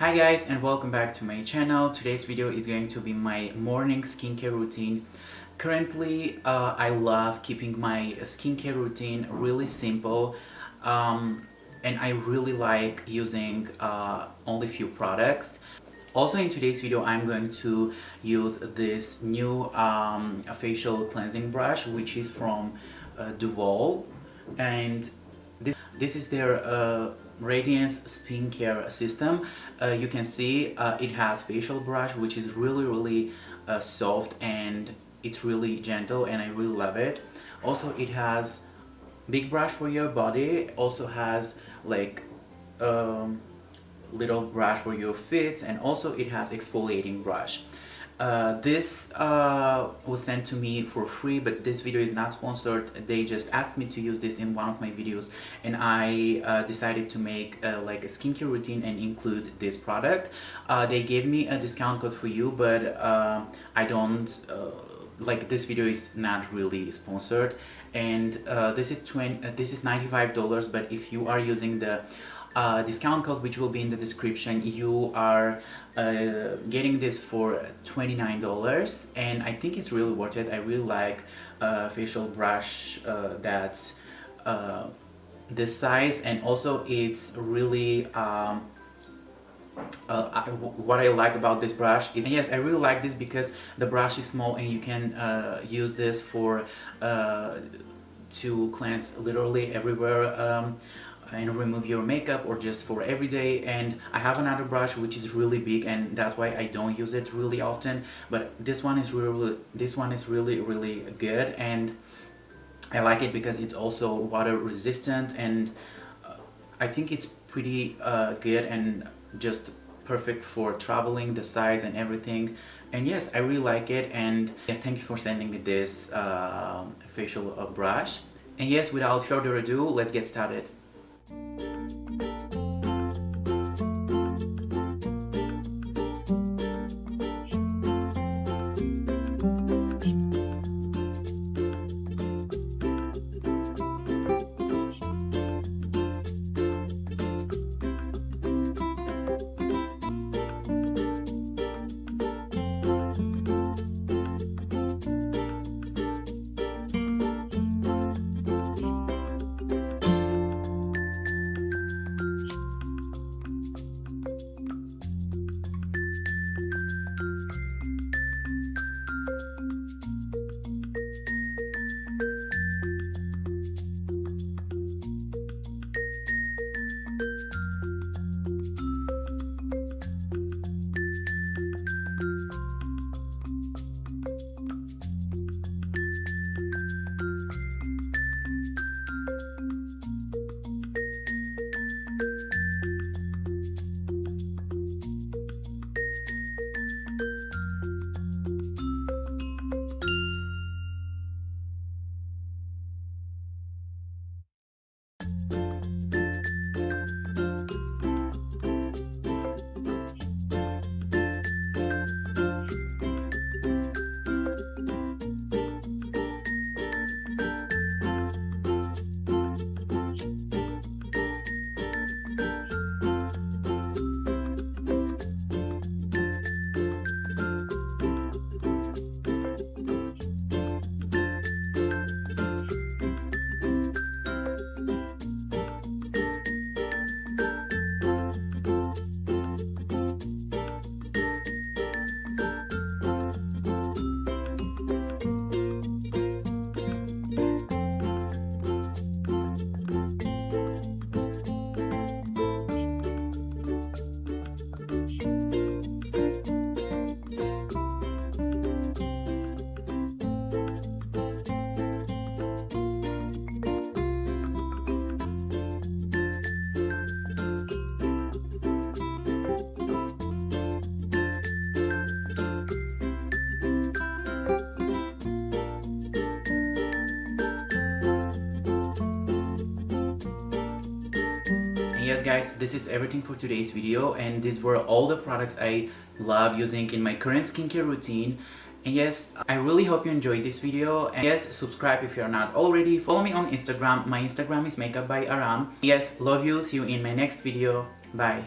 Hi guys, and welcome back to my channel. Today's video is going to be my morning skincare routine. Currently, I love keeping my skincare routine really simple, and I really like using only few products. Also in today's video, I'm going to use this new facial cleansing brush, which is from Duvolle, and this is their Radiance skincare system. You can see it has facial brush, which is really soft, and it's really gentle, and I really love it. Also, it has big brush for your body. Also has like little brush for your feet, and also it has exfoliating brush. This was sent to me for free, but this video is not sponsored. They just asked me to use this in one of my videos, and I decided to make like a skincare routine and include this product. They gave me a discount code for you, but I don't like, this video is not really sponsored, and this is $95, but if you are using the discount code, which will be in the description, you are getting this for $29, and I think it's really worth it. I really like facial brush that's this size, and also it's really what I like about this brush is, yes, I really like this because the brush is small, and you can use this for to cleanse literally everywhere and remove your makeup, or just for every day. And I have another brush which is really big, and that's why I don't use it really often, but this one is really good, and I like it because it's also water resistant, and I think it's pretty good and just perfect for traveling, the size and everything. And yes, I really like it, and yeah, thank you for sending me this facial brush. And yes, without further ado, let's get started. Yes guys, this is everything for today's video, and these were all the products I love using in my current skincare routine. And yes, I really hope you enjoyed this video, and yes, subscribe if you're not already. Follow me on Instagram. My Instagram is makeup by Aram. Yes, love you. See you in my next video. Bye.